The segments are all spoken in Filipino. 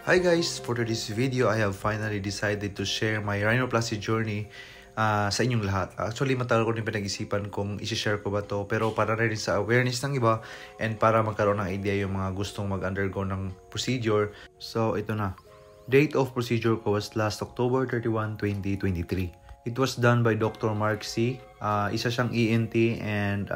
Hi guys! For today's video, I have finally decided to share my rhinoplasty journey sa inyong lahat. Actually, matagal ko din pinag-isipan kung isi-share ko ba to, pero para rin sa awareness ng iba and para magkaroon ng idea yung mga gustong mag-undergo ng procedure. So, ito na. Date of procedure ko was last October 31, 2023. It was done by Dr. Mark C. Isa siyang ENT and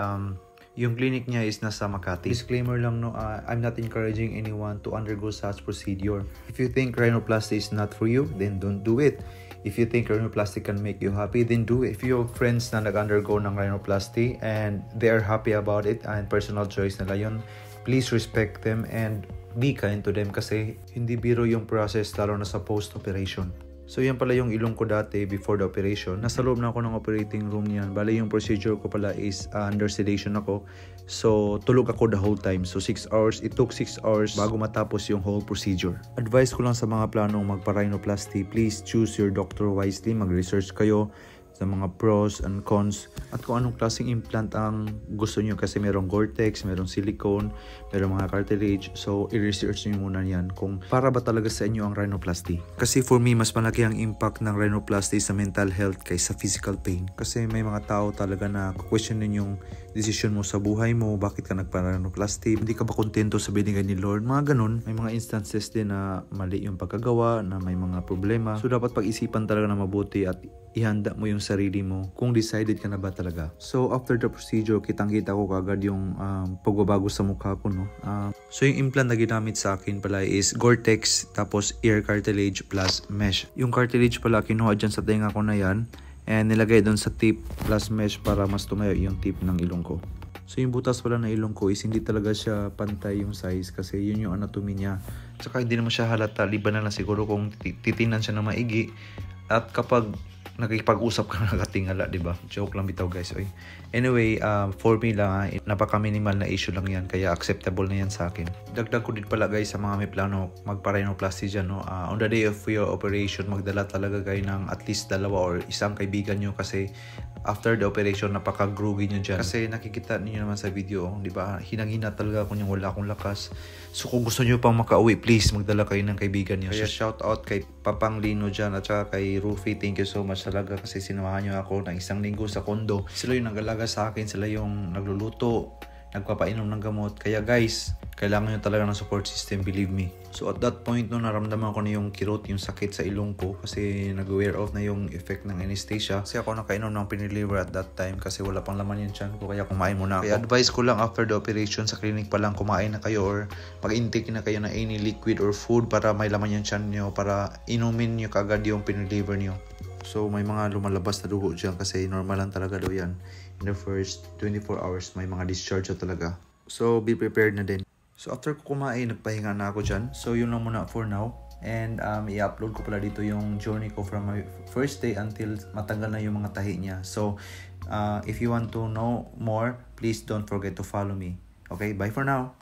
yung clinic niya is nasa Makati. Disclaimer lang, no, I'm not encouraging anyone to undergo such procedure. If you think rhinoplasty is not for you, then don't do it. If you think rhinoplasty can make you happy, then do it. If you have friends na nag-undergo ng rhinoplasty and they are happy about it and personal choice nila yun, please respect them and be kind to them kasi hindi biro yung process lalo na sa post-operation. So yan pala yung ilong ko dati before the operation. Nasa loob na ako ng operating room niyan. Bale yung procedure ko pala is under sedation ako. So tulog ako the whole time. So 6 hours. It took 6 hours bago matapos yung whole procedure. Advice ko lang sa mga planong magpa-rhinoplasty, please choose your doctor wisely. Mag-research kayo sa mga pros and cons at kung anong klaseng implant ang gusto nyo kasi merong Gore-Tex, merong silicone, merong mga cartilage. So i-research nyo muna yan kung para ba talaga sa inyo ang rhinoplasty. Kasi for me, mas malaki ang impact ng rhinoplasty sa mental health kaysa physical pain. Kasi may mga tao talaga na questionin yung decision mo sa buhay mo, bakit ka nagpa-rhinoplasty, hindi ka ba kontento sa binigay ni Lord, mga ganun. May mga instances din na mali yung pagkagawa, na may mga problema. So dapat pag-isipan talaga na mabuti at ihanda mo yung sarili mo kung decided ka na ba talaga. So after the procedure, kitang-kita ko kagad yung pagbabago sa mukha ko, no. So yung implant na ginamit sa akin pala is Gore-Tex tapos ear cartilage plus mesh. Yung cartilage pala kinuha dyan sa tenga ko na yan and nilagay doon sa tip plus mesh para mas tumayo yung tip ng ilong ko. So yung butas pala ng ilong ko is hindi talaga siya pantay yung size kasi yun yung anatomy niya. Tsaka hindi naman siya halata, liban na lang siguro kung titingnan siya na maigi at kapag nakikipag-usap ka nakatingala, diba? Joke lang bitaw guys. Oy. Anyway, for me lang, napaka-minimal na issue lang yan, kaya acceptable na yan sa akin. Dagdag ko din pala guys sa mga may plano magpa-rhinoplasty dyan, no? On the day of your operation, magdala talaga kayo ng at least 2 or isang kaibigan nyo kasi after the operation, napaka-groggy nyo dyan. Kasi nakikita niyo naman sa video, diba? Hinang-hina talaga kung yung wala akong lakas. So kung gusto nyo pang makauwi, please magdala kayo ng kaibigan nyo. Kaya shout out kay Papang Lino dyan at saka kay Rufy. Thank you so much talaga kasi sinamahan nyo ako ng isang linggo sa kondo. Sila yung nag-alaga sa akin, sila yung nagluluto, nagpapainom ng gamot. Kaya guys, kailangan nyo talaga ng support system, believe me. So at that point, no, naramdaman ko na yung kirot, yung sakit sa ilong ko kasi nag-wear off na yung effect ng anesthesia. Kasi ako nakainom ng Piniliver at that time kasi wala pang laman yung tiyan ko, kaya kumain muna ako. Kaya advice ko lang after the operation sa clinic pa lang kumain na kayo or mag-intake na kayo ng any liquid or food para may laman yung tiyan nyo, para inumin nyo kagad yung Piniliver nyo. So may mga lumalabas na dugo dyan kasi normal lang talaga daw yan. In the first 24 hours, may mga discharge talaga. So be prepared na din. So after ko kumain, nagpahinga na ako dyan. So yun lang muna for now. And i-upload ko pala dito yung journey ko from my first day until matanggal na yung mga tahi niya. So if you want to know more, please don't forget to follow me. Okay, bye for now.